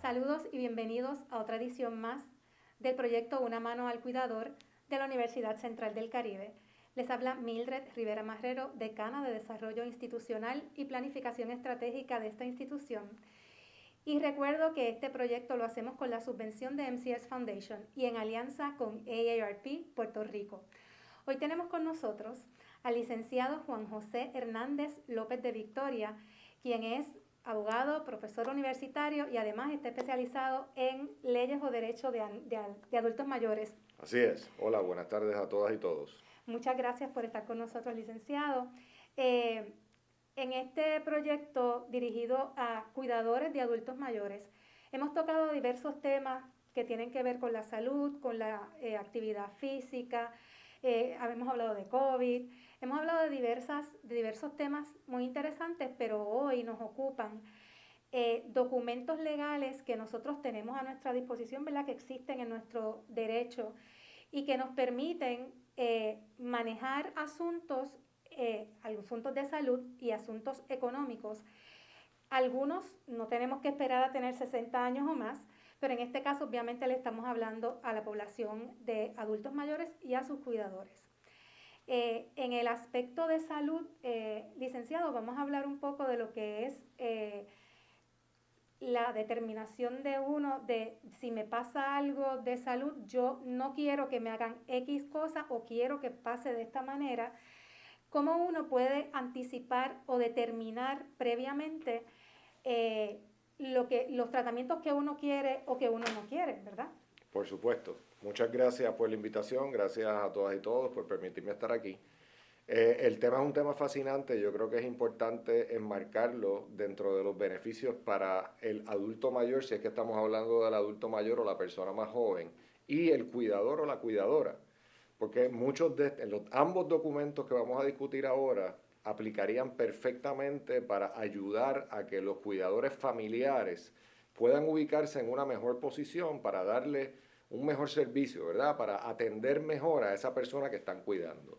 Saludos y bienvenidos a otra edición más del proyecto Una mano al cuidador de la Universidad Central del Caribe. Les habla Mildred Rivera Marrero, decana de Desarrollo Institucional y Planificación Estratégica de esta institución. Y recuerdo que este proyecto lo hacemos con la subvención de MCS Foundation y en alianza con AARP Puerto Rico. Hoy tenemos con nosotros al licenciado Juan José Hernández López de Victoria, quien es abogado, profesor universitario y además está especializado en leyes o derechos de adultos mayores. Así es. Hola, buenas tardes a todas y todos. Muchas gracias por estar con nosotros, licenciado. En este proyecto dirigido a cuidadores de adultos mayores, hemos tocado diversos temas que tienen que ver con la salud, con la actividad física, hemos hablado de COVID, hemos hablado de diversos temas muy interesantes, pero hoy nos ocupan documentos legales que nosotros tenemos a nuestra disposición, ¿verdad?, que existen en nuestro derecho y que nos permiten manejar asuntos de salud y asuntos económicos. Algunos no tenemos que esperar a tener 60 años o más, pero en este caso obviamente le estamos hablando a la población de adultos mayores y a sus cuidadores. En el aspecto de salud, licenciado, vamos a hablar un poco de lo que es la determinación de uno de si me pasa algo de salud, yo no quiero que me hagan X cosa o quiero que pase de esta manera. ¿Cómo uno puede anticipar o determinar previamente los tratamientos que uno quiere o que uno no quiere, verdad? Por supuesto. Muchas gracias por la invitación, gracias a todas y todos por permitirme estar aquí. El tema es un tema fascinante, yo creo que es importante enmarcarlo dentro de los beneficios para el adulto mayor, si es que estamos hablando del adulto mayor o la persona más joven, y el cuidador o la cuidadora. Porque muchos de ambos documentos que vamos a discutir ahora aplicarían perfectamente para ayudar a que los cuidadores familiares puedan ubicarse en una mejor posición para darle un mejor servicio, ¿verdad? Para atender mejor a esa persona que están cuidando.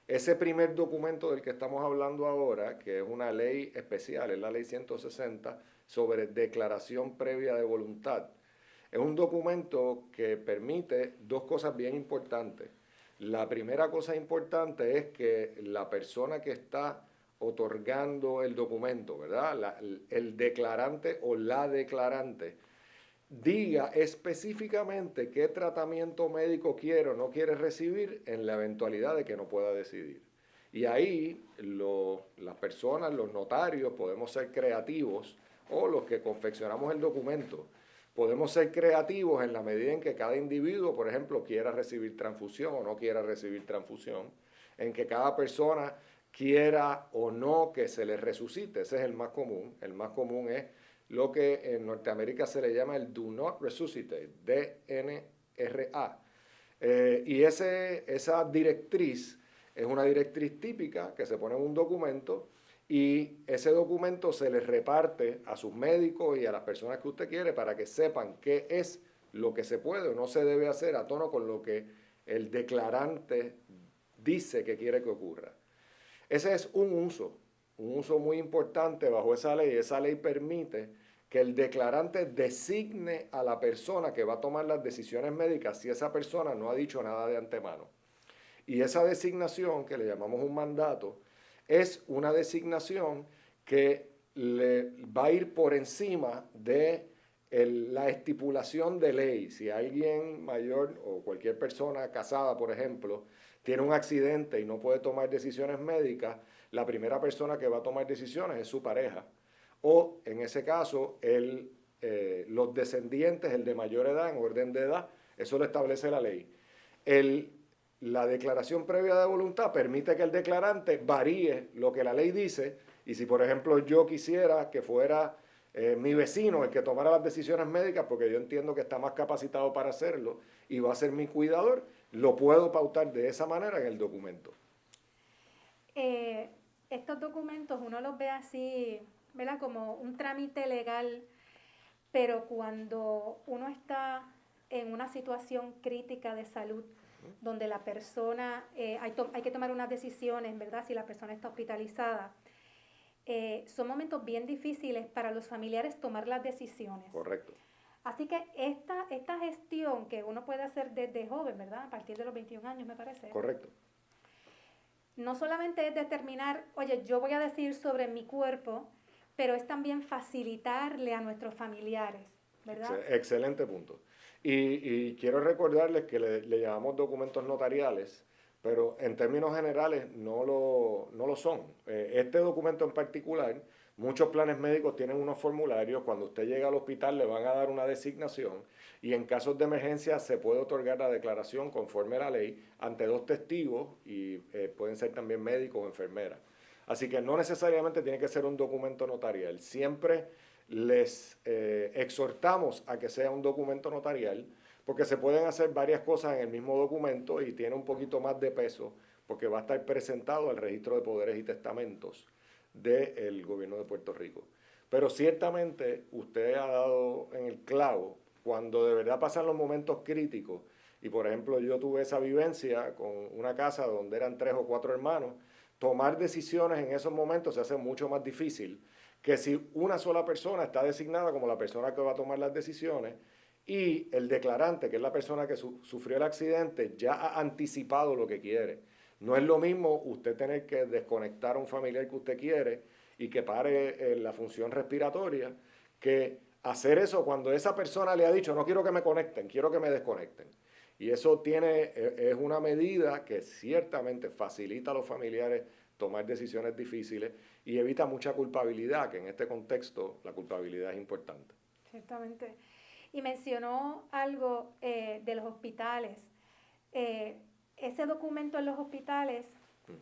Ese primer documento del que estamos hablando ahora, que es una ley especial, es la ley 160 sobre declaración previa de voluntad, es un documento que permite dos cosas bien importantes. La primera cosa importante es que la persona que está otorgando el documento, ¿verdad? El declarante o la declarante, diga específicamente qué tratamiento médico quiere o no quiere recibir en la eventualidad de que no pueda decidir. Y ahí las personas, los notarios, podemos ser creativos, o los que confeccionamos el documento, podemos ser creativos en la medida en que cada individuo, por ejemplo, quiera recibir transfusión o no quiera recibir transfusión, en que cada persona quiera o no que se le resucite. Ese es el más común. El más común es lo que en Norteamérica se le llama el Do Not Resuscitate, DNRA. Y esa directriz es una directriz típica que se pone en un documento y ese documento se les reparte a sus médicos y a las personas que usted quiere para que sepan qué es lo que se puede o no se debe hacer a tono con lo que el declarante dice que quiere que ocurra. Ese es un uso muy importante bajo esa ley. Esa ley permite que el declarante designe a la persona que va a tomar las decisiones médicas si esa persona no ha dicho nada de antemano. Y esa designación, que le llamamos un mandato, es una designación que le va a ir por encima de la estipulación de ley. Si alguien mayor o cualquier persona casada, por ejemplo, tiene un accidente y no puede tomar decisiones médicas, la primera persona que va a tomar decisiones es su pareja. O, en ese caso, los descendientes, el de mayor edad, en orden de edad, eso lo establece la ley. La declaración previa de voluntad permite que el declarante varíe lo que la ley dice, y si, por ejemplo, yo quisiera que fuera mi vecino el que tomara las decisiones médicas, porque yo entiendo que está más capacitado para hacerlo y va a ser mi cuidador, lo puedo pautar de esa manera en el documento. Estos documentos uno los ve así, ¿verdad?, como un trámite legal, pero cuando uno está en una situación crítica de salud, donde la persona, hay que tomar unas decisiones, ¿verdad?, si la persona está hospitalizada, son momentos bien difíciles para los familiares tomar las decisiones. Correcto. Así que esta gestión que uno puede hacer desde joven, ¿verdad? A partir de los 21 años, me parece. Correcto. No solamente es determinar, oye, yo voy a decir sobre mi cuerpo, pero es también facilitarle a nuestros familiares, ¿verdad? Excelente punto. Y quiero recordarles que le llamamos documentos notariales, pero en términos generales no lo son. Este documento en particular, muchos planes médicos tienen unos formularios, cuando usted llega al hospital le van a dar una designación y en casos de emergencia se puede otorgar la declaración conforme a la ley ante dos testigos y pueden ser también médicos o enfermeras. Así que no necesariamente tiene que ser un documento notarial. Siempre les exhortamos a que sea un documento notarial, porque se pueden hacer varias cosas en el mismo documento y tiene un poquito más de peso, porque va a estar presentado al registro de poderes y testamentos del gobierno de Puerto Rico. Pero ciertamente usted ha dado en el clavo cuando de verdad pasan los momentos críticos. Y por ejemplo, yo tuve esa vivencia con una casa donde eran 3 o 4 hermanos. Tomar decisiones en esos momentos se hace mucho más difícil que si una sola persona está designada como la persona que va a tomar las decisiones y el declarante, que es la persona que sufrió el accidente, ya ha anticipado lo que quiere. No es lo mismo usted tener que desconectar a un familiar que usted quiere y que pare la función respiratoria, que hacer eso cuando esa persona le ha dicho, no quiero que me conecten, quiero que me desconecten. Y eso es una medida que ciertamente facilita a los familiares tomar decisiones difíciles y evita mucha culpabilidad, que en este contexto la culpabilidad es importante. Ciertamente. Y mencionó algo de los hospitales. Ese documento en los hospitales,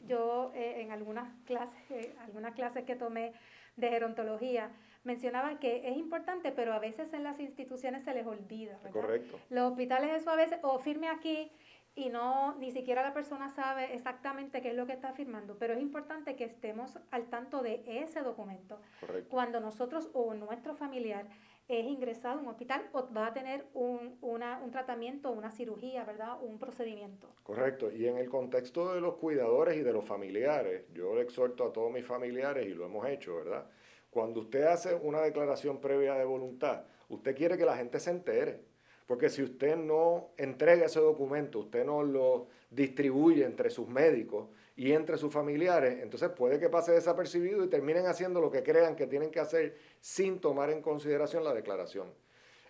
yo en algunas clases que tomé de gerontología, mencionaba que es importante, pero a veces en las instituciones se les olvida, ¿verdad? Correcto. Los hospitales eso a veces, o firme aquí, y ni siquiera la persona sabe exactamente qué es lo que está firmando, pero es importante que estemos al tanto de ese documento. Correcto. Cuando nosotros o nuestro familiar es ingresado a un hospital o va a tener un tratamiento, una cirugía, ¿verdad? Un procedimiento. Correcto. Y en el contexto de los cuidadores y de los familiares, yo le exhorto a todos mis familiares, y lo hemos hecho, ¿verdad? Cuando usted hace una declaración previa de voluntad, usted quiere que la gente se entere. Porque si usted no entrega ese documento, usted no lo distribuye entre sus médicos y entre sus familiares, entonces puede que pase desapercibido y terminen haciendo lo que crean que tienen que hacer sin tomar en consideración la declaración.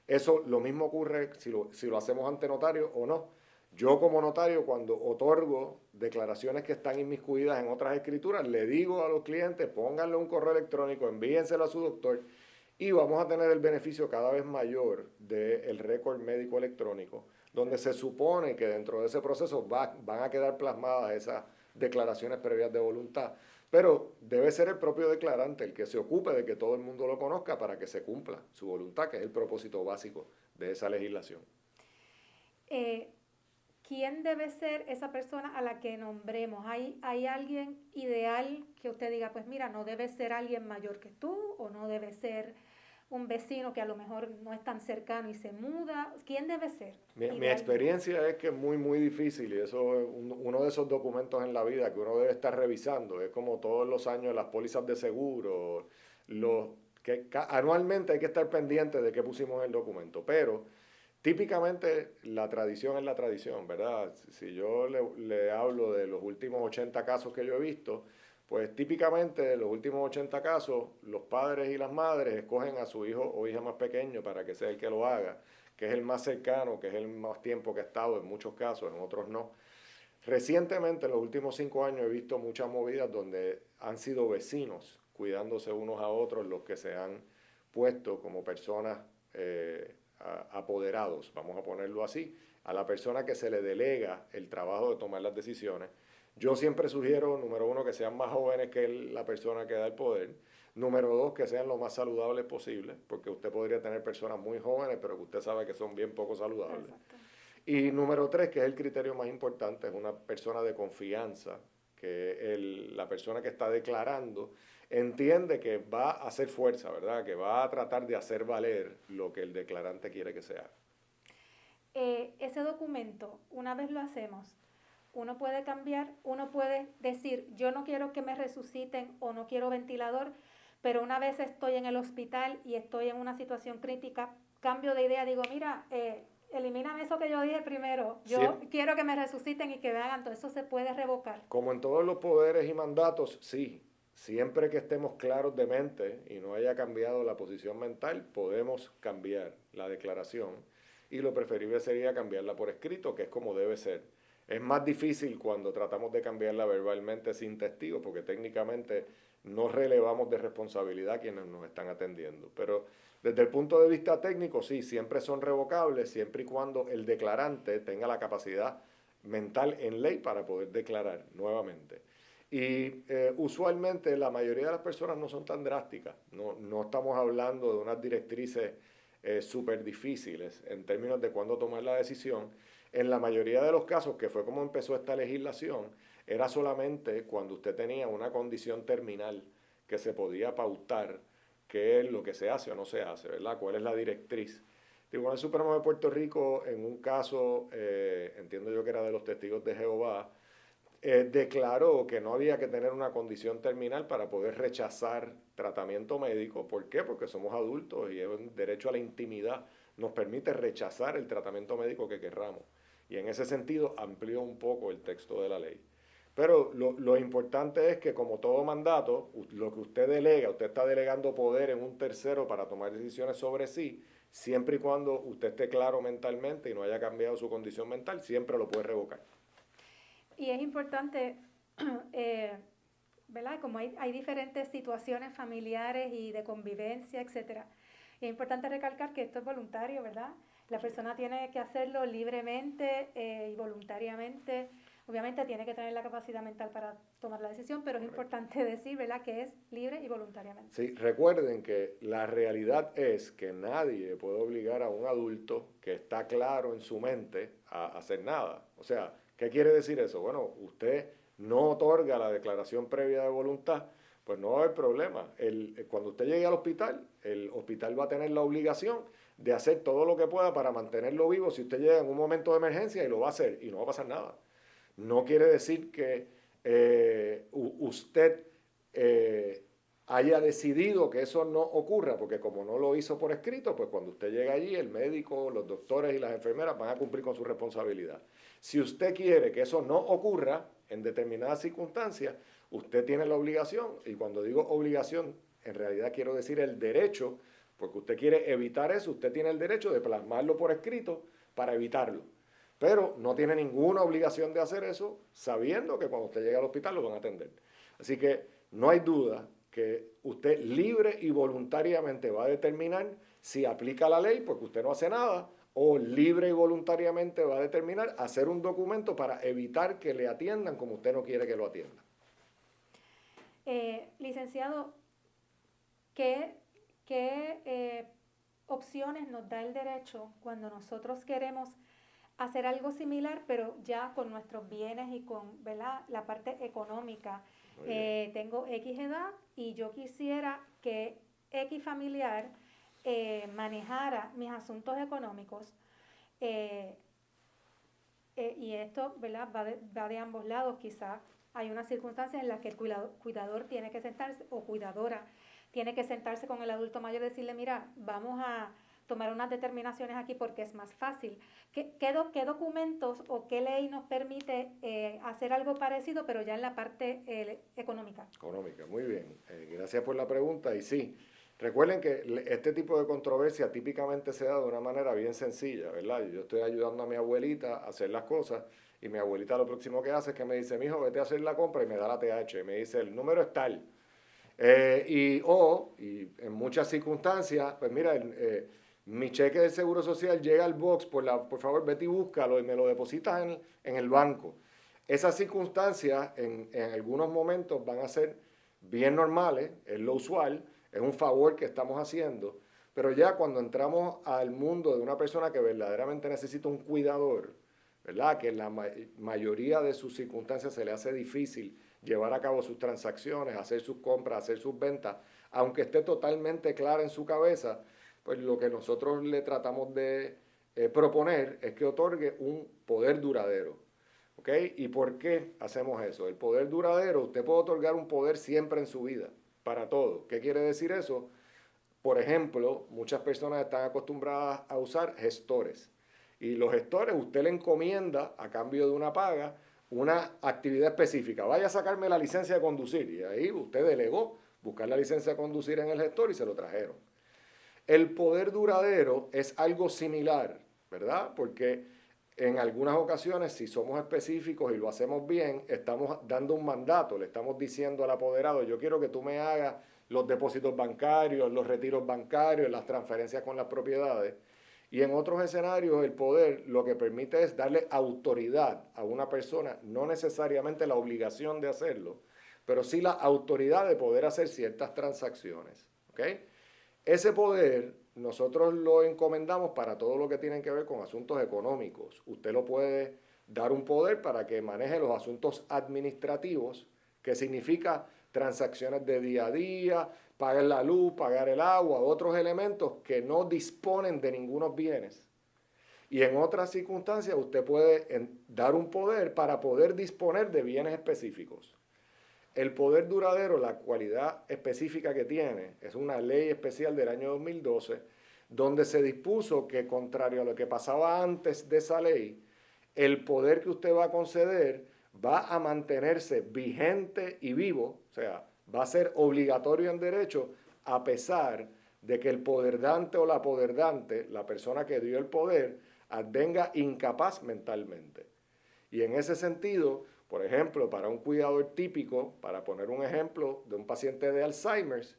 Eso lo mismo ocurre si lo hacemos ante notario o no. Yo como notario, cuando otorgo declaraciones que están inmiscuidas en otras escrituras, le digo a los clientes, pónganle un correo electrónico, envíenselo a su doctor y vamos a tener el beneficio cada vez mayor del récord médico electrónico, donde se supone que dentro de ese proceso van a quedar plasmadas esas declaraciones previas de voluntad. Pero debe ser el propio declarante el que se ocupe de que todo el mundo lo conozca para que se cumpla su voluntad, que es el propósito básico de esa legislación. ¿Quién debe ser esa persona a la que nombremos? ¿Hay alguien ideal que usted diga, pues mira, no debe ser alguien mayor que tú o no debe ser un vecino que a lo mejor no es tan cercano y se muda? ¿Quién debe ser? Mi experiencia es que es muy, muy difícil y eso es uno de esos documentos en la vida que uno debe estar revisando. Es como todos los años las pólizas de seguro, anualmente hay que estar pendiente de qué pusimos en el documento, pero típicamente la tradición es la tradición, ¿verdad? Si yo le hablo de los últimos 80 casos que yo he visto, pues típicamente de los últimos 80 casos, los padres y las madres escogen a su hijo o hija más pequeño para que sea el que lo haga, que es el más cercano, que es el más tiempo que ha estado en muchos casos, en otros no. Recientemente, en los últimos 5 años, he visto muchas movidas donde han sido vecinos cuidándose unos a otros los que se han puesto como personas apoderados, vamos a ponerlo así, a la persona que se le delega el trabajo de tomar las decisiones. Yo siempre sugiero, número 1, que sean más jóvenes que la persona que da el poder. Número 2, que sean lo más saludables posible, porque usted podría tener personas muy jóvenes, pero que usted sabe que son bien poco saludables. Exacto. Y número 3, que es el criterio más importante, es una persona de confianza, que la persona que está declarando entiende que va a hacer fuerza, ¿verdad? Que va a tratar de hacer valer lo que el declarante quiere que sea. Ese documento, una vez lo hacemos, uno puede cambiar, uno puede decir, yo no quiero que me resuciten o no quiero ventilador, pero una vez estoy en el hospital y estoy en una situación crítica, cambio de idea, digo, mira, elimíname eso que yo dije primero, yo quiero que me resuciten y que me hagan todo eso, se puede revocar. Como en todos los poderes y mandatos, sí. Siempre que estemos claros de mente y no haya cambiado la posición mental, podemos cambiar la declaración y lo preferible sería cambiarla por escrito, que es como debe ser. Es más difícil cuando tratamos de cambiarla verbalmente sin testigos, porque técnicamente no relevamos de responsabilidad a quienes nos están atendiendo. Pero desde el punto de vista técnico, sí, siempre son revocables, siempre y cuando el declarante tenga la capacidad mental en ley para poder declarar nuevamente. Y usualmente la mayoría de las personas no son tan drásticas, no estamos hablando de unas directrices súper difíciles en términos de cuándo tomar la decisión. En la mayoría de los casos, que fue como empezó esta legislación, era solamente cuando usted tenía una condición terminal que se podía pautar qué es lo que se hace o no se hace, ¿verdad? ¿Cuál es la directriz? El Tribunal Supremo de Puerto Rico, en un caso, entiendo yo que era de los testigos de Jehová, declaró que no había que tener una condición terminal para poder rechazar tratamiento médico. ¿Por qué? Porque somos adultos y el derecho a la intimidad nos permite rechazar el tratamiento médico que querramos. Y en ese sentido amplió un poco el texto de la ley. Pero lo importante es que como todo mandato, lo que usted delega, usted está delegando poder en un tercero para tomar decisiones sobre sí, siempre y cuando usted esté claro mentalmente y no haya cambiado su condición mental, siempre lo puede revocar. Y es importante, ¿verdad? Como hay diferentes situaciones familiares y de convivencia, etcétera. Es importante recalcar que esto es voluntario, ¿verdad? La persona tiene que hacerlo libremente y voluntariamente. Obviamente tiene que tener la capacidad mental para tomar la decisión, pero es importante decir, ¿verdad?, que es libre y voluntariamente. Sí, recuerden que la realidad es que nadie puede obligar a un adulto que está claro en su mente a hacer nada. O sea, ¿qué quiere decir eso? Bueno, usted no otorga la declaración previa de voluntad, pues no va a haber problema. Cuando usted llegue al hospital, el hospital va a tener la obligación de hacer todo lo que pueda para mantenerlo vivo si usted llega en un momento de emergencia y lo va a hacer y no va a pasar nada. No quiere decir que usted haya decidido que eso no ocurra, porque como no lo hizo por escrito, pues cuando usted llega allí, el médico, los doctores y las enfermeras van a cumplir con su responsabilidad. Si usted quiere que eso no ocurra en determinadas circunstancias, usted tiene la obligación, y cuando digo obligación, en realidad quiero decir el derecho, porque usted quiere evitar eso, usted tiene el derecho de plasmarlo por escrito para evitarlo. Pero no tiene ninguna obligación de hacer eso, sabiendo que cuando usted llegue al hospital lo van a atender. Así que no hay duda que usted libre y voluntariamente va a determinar si aplica la ley porque usted no hace nada, o libre y voluntariamente va a determinar hacer un documento para evitar que le atiendan como usted no quiere que lo atiendan. Licenciado, ¿qué opciones nos da el derecho cuando nosotros queremos hacer algo similar, pero ya con nuestros bienes y con, ¿verdad?, la parte económica? Tengo X edad y yo quisiera que X familiar manejara mis asuntos económicos, y esto, ¿verdad?, va de ambos lados. Quizás hay unas circunstancias en las que el cuidador tiene que sentarse, o cuidadora tiene que sentarse con el adulto mayor y decirle, mira, vamos a tomar unas determinaciones aquí porque es más fácil. ¿Qué documentos o qué ley nos permite hacer algo parecido, pero ya en la parte económica? Económica, muy bien. Gracias por la pregunta. Y sí, recuerden que este tipo de controversia típicamente se da de una manera bien sencilla, ¿verdad? Yo estoy ayudando a mi abuelita a hacer las cosas y mi abuelita lo próximo que hace es que me dice, mijo, vete a hacer la compra y me da la TH. Y me dice, el número es tal. Y en muchas circunstancias, pues mira, mi cheque del Seguro Social llega al box, por favor vete y búscalo y me lo depositas en el banco. Esas circunstancias en algunos momentos van a ser bien normales, es lo usual, es un favor que estamos haciendo, pero ya cuando entramos al mundo de una persona que verdaderamente necesita un cuidador, ¿verdad?, que en la mayoría de sus circunstancias se le hace difícil llevar a cabo sus transacciones, hacer sus compras, hacer sus ventas, aunque esté totalmente clara en su cabeza, pues lo que nosotros le tratamos de proponer es que otorgue un poder duradero. ¿Ok? ¿Y por qué hacemos eso? El poder duradero, usted puede otorgar un poder siempre en su vida, para todo. ¿Qué quiere decir eso? por ejemplo, muchas personas están acostumbradas a usar gestores. Y los gestores, usted le encomienda, a cambio de una paga, una actividad específica. Vaya a sacarme la licencia de conducir. Y ahí usted delegó buscar la licencia de conducir en el gestor y se lo trajeron. El poder duradero es algo similar, ¿verdad? Porque en algunas ocasiones, si somos específicos y lo hacemos bien, estamos dando un mandato, le estamos diciendo al apoderado, yo quiero que tú me hagas los depósitos bancarios, los retiros bancarios, las transferencias con las propiedades. Y en otros escenarios, el poder lo que permite es darle autoridad a una persona, no necesariamente la obligación de hacerlo, pero sí la autoridad de poder hacer ciertas transacciones. ¿Ok? Ese poder nosotros lo encomendamos para todo lo que tiene que ver con asuntos económicos. Usted lo puede dar un poder para que maneje los asuntos administrativos, que significa transacciones de día a día, pagar la luz, pagar el agua, otros elementos que no disponen de ningunos bienes. Y en otras circunstancias usted puede dar un poder para poder disponer de bienes específicos. El poder duradero, la cualidad específica que tiene, es una ley especial del año 2012, donde se dispuso que, contrario a lo que pasaba antes de esa ley, el poder que usted va a conceder va a mantenerse vigente y vivo, o sea, va a ser obligatorio en derecho, a pesar de que el poderdante o la poderdante, la persona que dio el poder, venga incapaz mentalmente. Y en ese sentido, por ejemplo, para un cuidador típico, para poner un ejemplo de un paciente de Alzheimer's,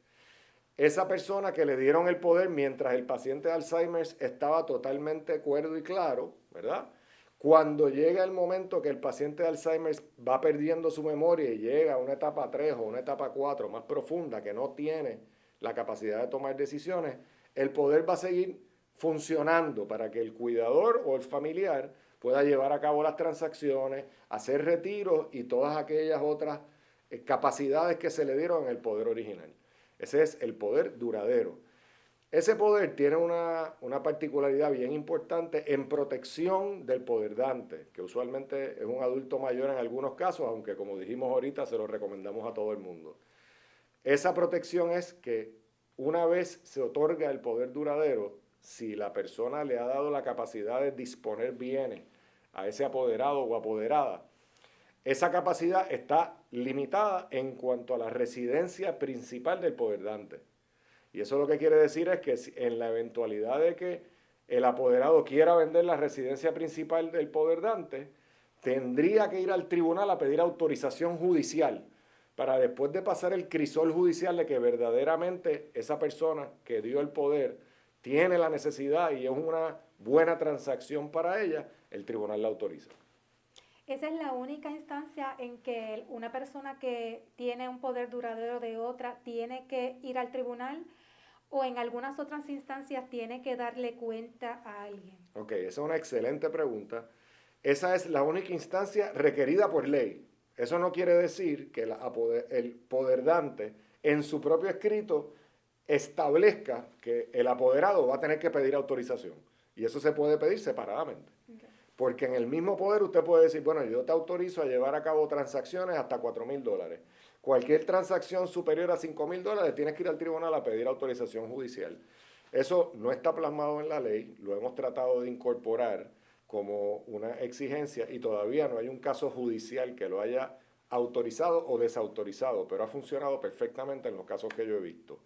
esa persona que le dieron el poder mientras el paciente de Alzheimer's estaba totalmente cuerdo y claro, ¿verdad? Cuando llega el momento que el paciente de Alzheimer's va perdiendo su memoria y llega a una etapa 3 o una etapa 4 más profunda, que no tiene la capacidad de tomar decisiones, el poder va a seguir funcionando para que el cuidador o el familiar pueda llevar a cabo las transacciones, hacer retiros y todas aquellas otras capacidades que se le dieron en el poder original. Ese es el poder duradero. Ese poder tiene una particularidad bien importante en protección del poderdante, que usualmente es un adulto mayor en algunos casos, aunque como dijimos ahorita se lo recomendamos a todo el mundo. Esa protección es que una vez se otorga el poder duradero, si la persona le ha dado la capacidad de disponer bienes a ese apoderado o apoderada, esa capacidad está limitada en cuanto a la residencia principal del poderdante. Y eso lo que quiere decir es que en la eventualidad de que el apoderado quiera vender la residencia principal del poderdante, tendría que ir al tribunal a pedir autorización judicial para, después de pasar el crisol judicial de que verdaderamente esa persona que dio el poder tiene la necesidad y es una buena transacción para ella, el tribunal la autoriza. Esa es la única instancia en que una persona que tiene un poder duradero de otra tiene que ir al tribunal, o en algunas otras instancias tiene que darle cuenta a alguien. Ok, esa es una excelente pregunta. Esa es la única instancia requerida por ley. Eso no quiere decir que el poderdante en su propio escrito establezca que el apoderado va a tener que pedir autorización. Y eso se puede pedir separadamente. Okay. Porque en el mismo poder usted puede decir, bueno, yo te autorizo a llevar a cabo transacciones hasta $4,000. Cualquier transacción superior a $5,000 tienes que ir al tribunal a pedir autorización judicial. Eso no está plasmado en la ley, lo hemos tratado de incorporar como una exigencia y todavía no hay un caso judicial que lo haya autorizado o desautorizado, pero ha funcionado perfectamente en los casos que yo he visto.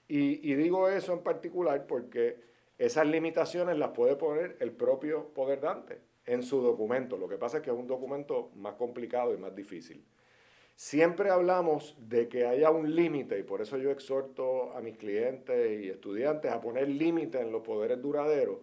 Y digo eso en particular porque esas limitaciones las puede poner el propio poderdante en su documento. Lo que pasa es que es un documento más complicado y más difícil. Siempre hablamos de que haya un límite y por eso yo exhorto a mis clientes y estudiantes a poner límite en los poderes duraderos,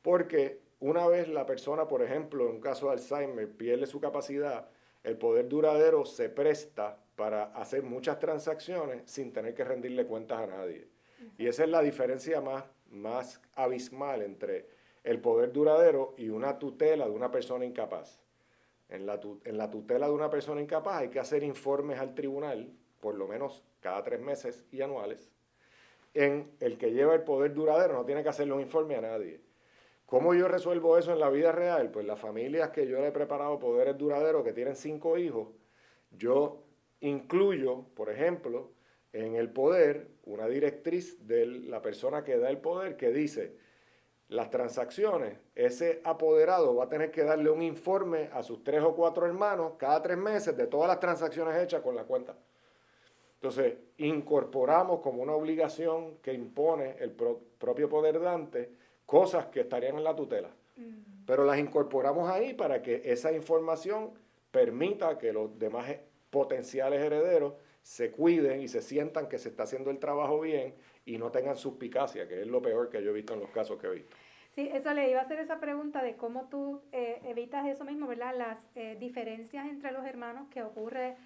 porque una vez la persona, por ejemplo, en un caso de Alzheimer, pierde su capacidad, el poder duradero se presta para hacer muchas transacciones sin tener que rendirle cuentas a nadie. Y esa es la diferencia más abismal entre el poder duradero y una tutela de una persona incapaz. En la tutela de una persona incapaz hay que hacer informes al tribunal, por lo menos cada 3 meses y anuales. En el que lleva el poder duradero no tiene que hacerle un informe a nadie. ¿Cómo yo resuelvo eso en la vida real? Pues las familias que yo le he preparado poderes duraderos que tienen 5 hijos, yo incluyo, por ejemplo, en el poder una directriz de la persona que da el poder que dice, las transacciones, ese apoderado va a tener que darle un informe a sus 3 o 4 hermanos cada 3 meses de todas las transacciones hechas con la cuenta. Entonces, incorporamos como una obligación que impone el propio poder dante cosas que estarían en la tutela. Pero las incorporamos ahí para que esa información permita que los demás potenciales herederos se cuiden y se sientan que se está haciendo el trabajo bien y no tengan suspicacia, que es lo peor que yo he visto en los casos que he visto. Sí, eso le iba a hacer esa pregunta de cómo tú evitas eso mismo, ¿verdad? Las diferencias entre los hermanos que ocurre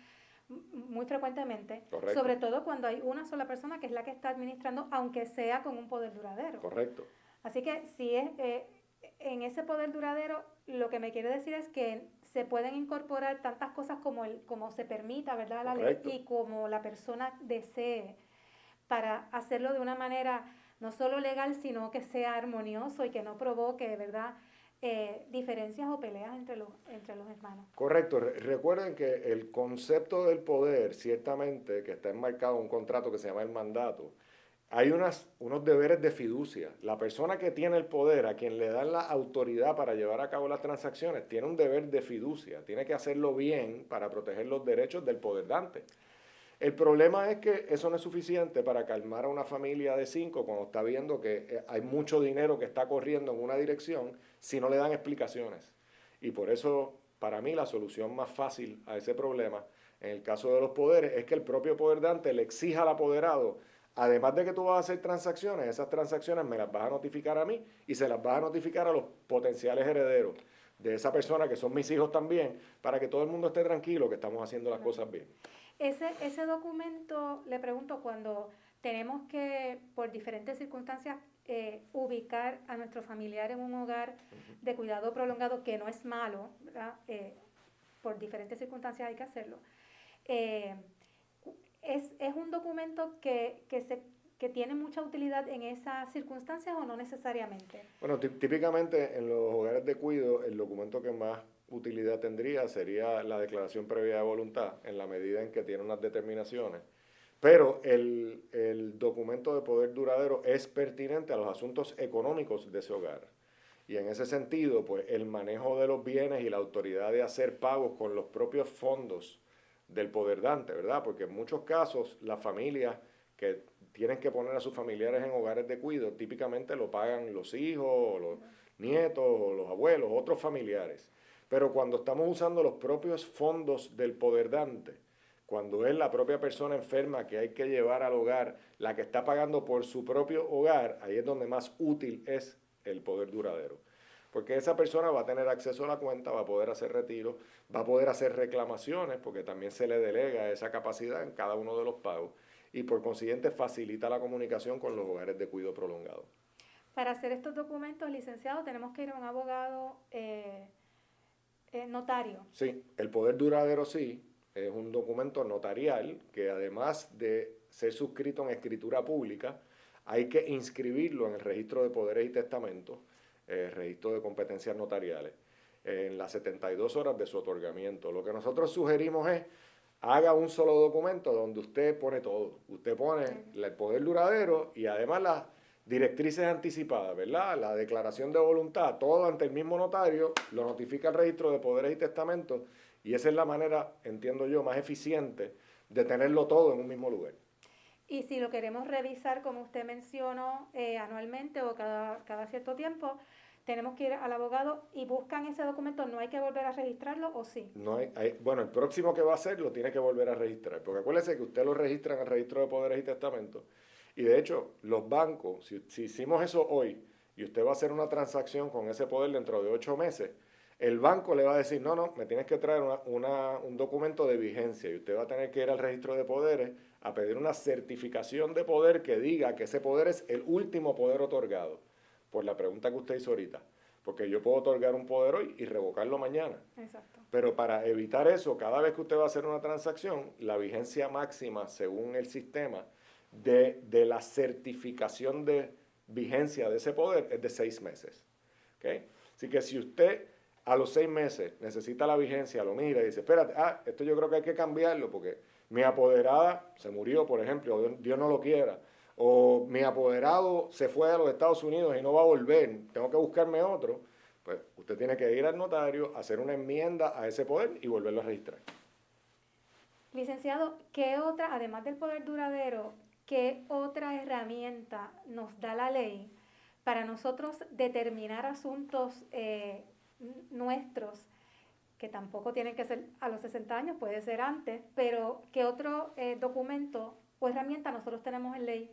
muy frecuentemente, Correcto. sobre todo cuando hay una sola persona que es la que está administrando, aunque sea con un poder duradero. Correcto. Así que si es en ese poder duradero, lo que me quiere decir es que se pueden incorporar tantas cosas como se permita, ¿verdad? La ley y como la persona desee, para hacerlo de una manera no solo legal, sino que sea armonioso y que no provoque, ¿verdad?, diferencias o peleas entre los hermanos. Correcto. Recuerden que el concepto del poder, ciertamente, que está enmarcado en un contrato que se llama el mandato, hay unos deberes de fiducia. La persona que tiene el poder, a quien le dan la autoridad para llevar a cabo las transacciones, tiene un deber de fiducia. Tiene que hacerlo bien para proteger los derechos del poder dante. El problema es que eso no es suficiente para calmar a una familia de 5 cuando está viendo que hay mucho dinero que está corriendo en una dirección si no le dan explicaciones. Y por eso, para mí, la solución más fácil a ese problema, en el caso de los poderes, es que el propio poder dante le exija al apoderado, además de que tú vas a hacer transacciones, esas transacciones me las vas a notificar a mí y se las vas a notificar a los potenciales herederos de esa persona, que son mis hijos también, para que todo el mundo esté tranquilo que estamos haciendo las cosas bien. Ese documento, le pregunto, cuando tenemos que, por diferentes circunstancias, ubicar a nuestro familiar en un hogar de cuidado prolongado, que no es malo, ¿verdad? Por diferentes circunstancias hay que hacerlo. ¿Es un documento que tiene mucha utilidad en esas circunstancias o no necesariamente? Bueno, típicamente en los hogares de cuidado, el documento que más utilidad tendría sería la declaración previa de voluntad, en la medida en que tiene unas determinaciones. Pero el documento de poder duradero es pertinente a los asuntos económicos de ese hogar. Y en ese sentido, pues el manejo de los bienes y la autoridad de hacer pagos con los propios fondos del poder dante, ¿verdad? Porque en muchos casos las familias que tienen que poner a sus familiares en hogares de cuidado, típicamente lo pagan los hijos, o los nietos, o los abuelos, otros familiares. Pero cuando estamos usando los propios fondos del poder dante, cuando es la propia persona enferma que hay que llevar al hogar, la que está pagando por su propio hogar, ahí es donde más útil es el poder duradero. Porque esa persona va a tener acceso a la cuenta, va a poder hacer retiros, va a poder hacer reclamaciones, porque también se le delega esa capacidad en cada uno de los pagos, y por consiguiente facilita la comunicación con los hogares de cuidado prolongado. Para hacer estos documentos, licenciado, tenemos que ir a un abogado notario. Sí, el poder duradero sí, es un documento notarial que además de ser suscrito en escritura pública, hay que inscribirlo en el registro de poderes y testamentos, registro de competencias notariales, en las 72 horas de su otorgamiento. Lo que nosotros sugerimos es, haga un solo documento donde usted pone todo. Usted pone el poder duradero y además las directrices anticipadas, ¿verdad? La declaración de voluntad, todo ante el mismo notario, lo notifica el registro de poderes y testamentos, y esa es la manera, entiendo yo, más eficiente de tenerlo todo en un mismo lugar. Y si lo queremos revisar, como usted mencionó, anualmente o cada cierto tiempo, tenemos que ir al abogado y buscan ese documento, ¿no hay que volver a registrarlo o sí? No bueno, el próximo que va a hacer lo tiene que volver a registrar, porque acuérdese que usted lo registra en el registro de poderes y testamentos, y de hecho, los bancos, si hicimos eso hoy, y usted va a hacer una transacción con ese poder dentro de 8 meses, el banco le va a decir, no, me tienes que traer un documento de vigencia, y usted va a tener que ir al registro de poderes a pedir una certificación de poder que diga que ese poder es el último poder otorgado, por la pregunta que usted hizo ahorita. Porque yo puedo otorgar un poder hoy y revocarlo mañana. Exacto. Pero para evitar eso, cada vez que usted va a hacer una transacción, la vigencia máxima, según el sistema, de la certificación de vigencia de ese poder es de 6 meses. ¿Okay? Así que si usted a los 6 meses necesita la vigencia, lo mira y dice, espérate, esto yo creo que hay que cambiarlo porque Mi apoderada se murió, por ejemplo, o Dios no lo quiera, o mi apoderado se fue a los Estados Unidos y no va a volver, tengo que buscarme otro, pues usted tiene que ir al notario, hacer una enmienda a ese poder y volverlo a registrar. Licenciado, ¿qué otra, además del poder duradero, qué otra herramienta nos da la ley para nosotros determinar asuntos nuestros, que tampoco tienen que ser a los 60 años, puede ser antes, pero qué otro documento o herramienta nosotros tenemos en ley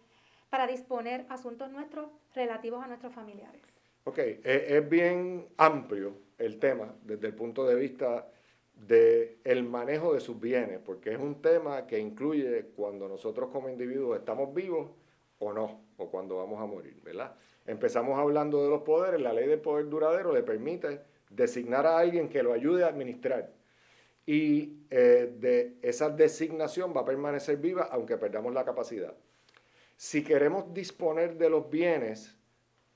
para disponer asuntos nuestros relativos a nuestros familiares? Ok, es bien amplio el tema desde el punto de vista del manejo de sus bienes, porque es un tema que incluye cuando nosotros como individuos estamos vivos o no, o cuando vamos a morir, ¿verdad? Empezamos hablando de los poderes, la ley del poder duradero le permite designar a alguien que lo ayude a administrar y de esa designación va a permanecer viva aunque perdamos la capacidad. Si queremos disponer de los bienes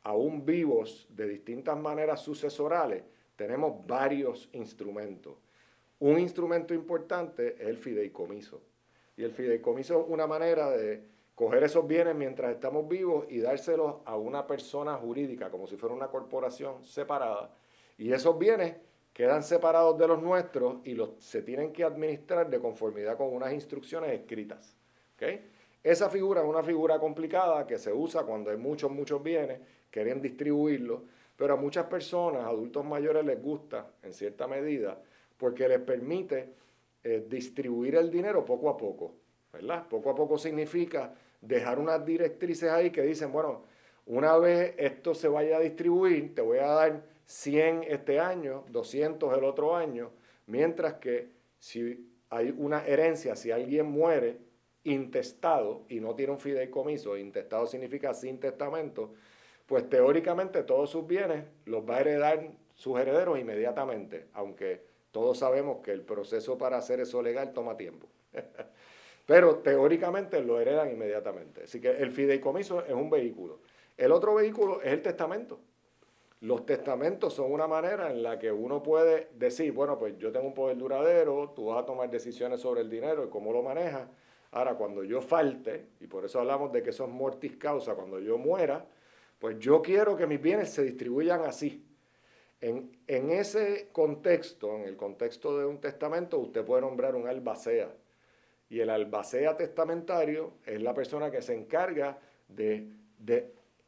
aún vivos de distintas maneras sucesorales, tenemos varios instrumentos. Un instrumento importante es el fideicomiso. Y el fideicomiso es una manera de coger esos bienes mientras estamos vivos y dárselos a una persona jurídica, como si fuera una corporación separada. Y esos bienes quedan separados de los nuestros y se tienen que administrar de conformidad con unas instrucciones escritas. ¿Okay? Esa figura es una figura complicada que se usa cuando hay muchos bienes, quieren distribuirlos, pero a muchas personas, adultos mayores, les gusta, en cierta medida, porque les permite distribuir el dinero poco a poco, ¿verdad? Poco a poco significa dejar unas directrices ahí que dicen, bueno, una vez esto se vaya a distribuir, te voy a dar 100 este año, 200 el otro año, mientras que si hay una herencia, si alguien muere intestado y no tiene un fideicomiso, intestado significa sin testamento, pues teóricamente todos sus bienes los va a heredar sus herederos inmediatamente, aunque todos sabemos que el proceso para hacer eso legal toma tiempo. Pero teóricamente lo heredan inmediatamente. Así que el fideicomiso es un vehículo. El otro vehículo es el testamento. Los testamentos son una manera en la que uno puede decir, bueno, pues yo tengo un poder duradero, tú vas a tomar decisiones sobre el dinero y cómo lo manejas. Ahora, cuando yo falte, y por eso hablamos de que eso es mortis causa, cuando yo muera, pues yo quiero que mis bienes se distribuyan así. En ese contexto, en el contexto de un testamento, usted puede nombrar un albacea. Y el albacea testamentario es la persona que se encarga de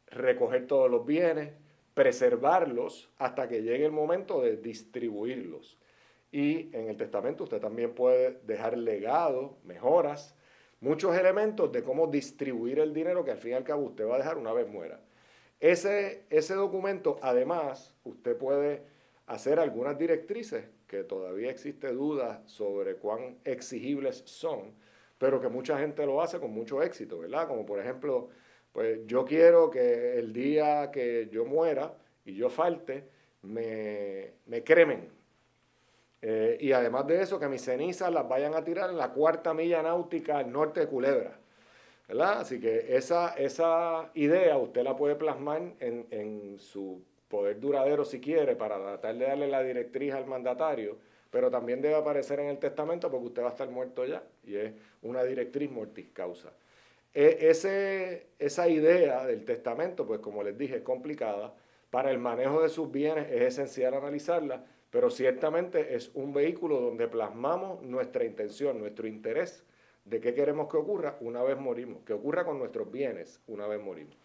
recoger todos los bienes, preservarlos hasta que llegue el momento de distribuirlos. Y en el testamento usted también puede dejar legados, mejoras, muchos elementos de cómo distribuir el dinero que al fin y al cabo usted va a dejar una vez muera. Ese documento, además, usted puede hacer algunas directrices que todavía existe duda sobre cuán exigibles son, pero que mucha gente lo hace con mucho éxito, ¿verdad? Como por ejemplo, pues yo quiero que el día que yo muera y yo falte, me cremen. Y además de eso, que mis cenizas las vayan a tirar en la 4ª milla náutica al norte de Culebra. ¿Verdad? Así que esa idea usted la puede plasmar en su poder duradero si quiere para tratar de darle la directriz al mandatario, pero también debe aparecer en el testamento porque usted va a estar muerto ya y es una directriz mortis causa. Esa idea del testamento, pues como les dije, es complicada. Para el manejo de sus bienes es esencial analizarla, pero ciertamente es un vehículo donde plasmamos nuestra intención, nuestro interés de qué queremos que ocurra una vez morimos, que ocurra con nuestros bienes una vez morimos.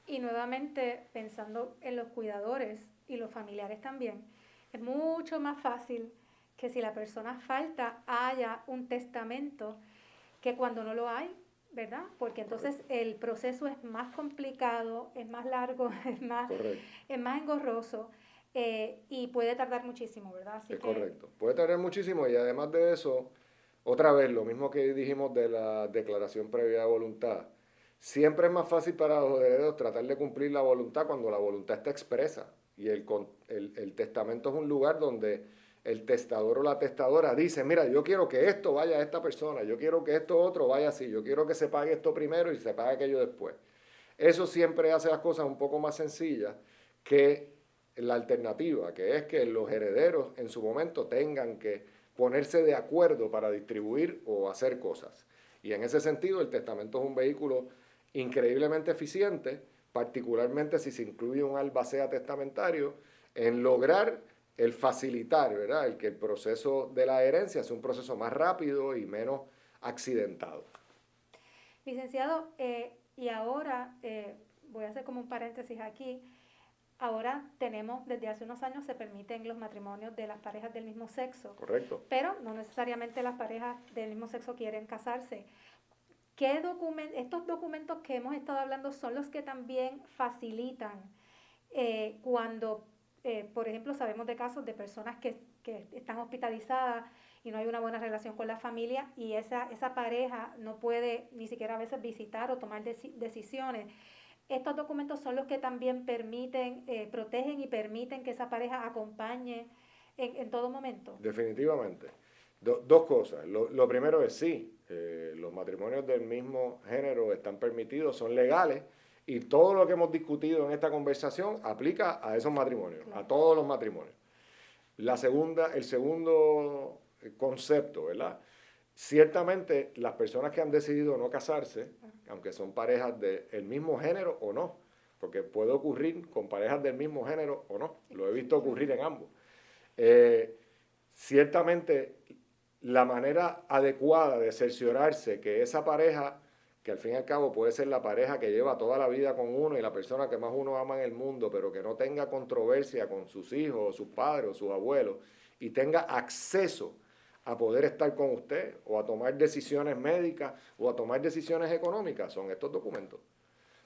Y nuevamente, pensando en los cuidadores y los familiares también, es mucho más fácil que si la persona falta haya un testamento que cuando no lo hay, ¿verdad? Porque entonces el proceso es más complicado, es más largo, es más engorroso y puede tardar muchísimo, ¿verdad? Así que correcto, puede tardar muchísimo y además de eso, otra vez, lo mismo que dijimos de la declaración previa de voluntad. Siempre es más fácil para los herederos tratar de cumplir la voluntad cuando la voluntad está expresa. Y el testamento es un lugar donde el testador o la testadora dice, mira, yo quiero que esto vaya a esta persona, yo quiero que esto otro vaya así, yo quiero que se pague esto primero y se pague aquello después. Eso siempre hace las cosas un poco más sencillas que la alternativa, que es que los herederos en su momento tengan que ponerse de acuerdo para distribuir o hacer cosas. Y en ese sentido, el testamento es un vehículo increíblemente eficiente, particularmente si se incluye un albacea testamentario, en lograr el facilitar, ¿verdad?, el que el proceso de la herencia sea un proceso más rápido y menos accidentado. Licenciado, y ahora, voy a hacer como un paréntesis aquí, ahora tenemos, desde hace unos años se permiten los matrimonios de las parejas del mismo sexo. Correcto. Pero no necesariamente las parejas del mismo sexo quieren casarse. Estos documentos que hemos estado hablando son los que también facilitan cuando, por ejemplo, sabemos de casos de personas que están hospitalizadas y no hay una buena relación con la familia y esa pareja no puede ni siquiera a veces visitar o tomar decisiones. Estos documentos son los que también permiten, protegen y permiten que esa pareja acompañe en todo momento. Definitivamente. Dos cosas. Lo primero es sí, los matrimonios del mismo género están permitidos, son legales, y todo lo que hemos discutido en esta conversación aplica a esos matrimonios, claro, a todos los matrimonios. El segundo concepto, ¿verdad? Ciertamente las personas que han decidido no casarse, aunque son parejas del mismo género o no, porque puede ocurrir con parejas del mismo género o no, lo he visto ocurrir en ambos. Ciertamente la manera adecuada de cerciorarse que esa pareja, que al fin y al cabo puede ser la pareja que lleva toda la vida con uno y la persona que más uno ama en el mundo, pero que no tenga controversia con sus hijos, o sus padres, o sus abuelos, y tenga acceso a poder estar con usted, o a tomar decisiones médicas, o a tomar decisiones económicas, son estos documentos.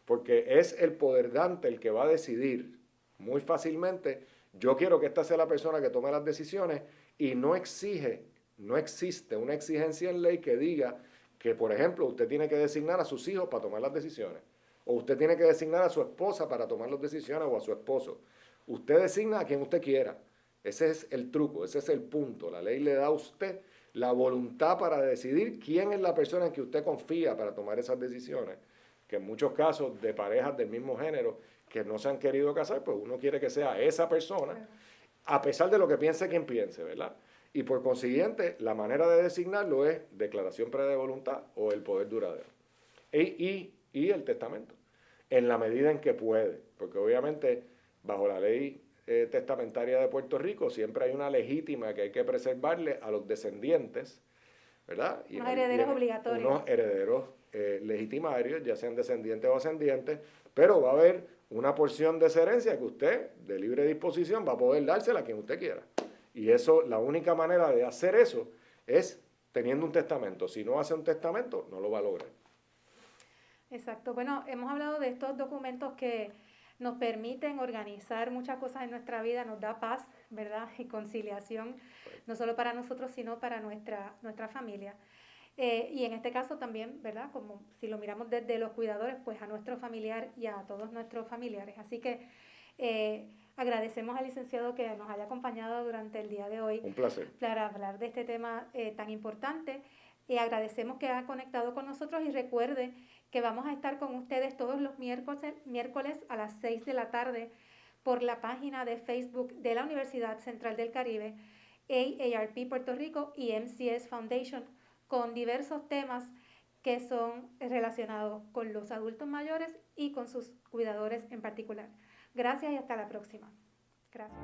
Porque es el poderdante el que va a decidir muy fácilmente, yo quiero que esta sea la persona que tome las decisiones, y no existe una exigencia en ley que diga que, por ejemplo, usted tiene que designar a sus hijos para tomar las decisiones, o usted tiene que designar a su esposa para tomar las decisiones, o a su esposo. Usted designa a quien usted quiera. Ese es el truco, ese es el punto. La ley le da a usted la voluntad para decidir quién es la persona en que usted confía para tomar esas decisiones, que en muchos casos de parejas del mismo género que no se han querido casar, pues uno quiere que sea esa persona, a pesar de lo que piense quien piense, ¿verdad? Y por consiguiente, la manera de designarlo es declaración previa de voluntad o el poder duradero. Y el testamento, en la medida en que puede, porque obviamente bajo la ley testamentaria de Puerto Rico siempre hay una legítima que hay que preservarle a los descendientes, ¿verdad? Unos herederos obligatorios. Unos herederos legitimarios, ya sean descendientes o ascendientes, pero va a haber una porción de esa herencia que usted, de libre disposición, va a poder dársela a quien usted quiera. Y eso, la única manera de hacer eso es teniendo un testamento. Si no hace un testamento, no lo va a lograr. Exacto. Bueno, hemos hablado de estos documentos que nos permiten organizar muchas cosas en nuestra vida, nos da paz, ¿verdad? Y conciliación, no solo para nosotros, sino para nuestra familia. Y en este caso también, ¿verdad? Como si lo miramos desde los cuidadores, pues a nuestro familiar y a todos nuestros familiares. Así que agradecemos al licenciado que nos haya acompañado durante el día de hoy. Un placer. Para hablar de este tema tan importante. Agradecemos que haya conectado con nosotros y recuerde que vamos a estar con ustedes todos los miércoles a las 6 de la tarde por la página de Facebook de la Universidad Central del Caribe, AARP Puerto Rico y MCS Foundation, con diversos temas que son relacionados con los adultos mayores y con sus cuidadores en particular. Gracias y hasta la próxima. Gracias.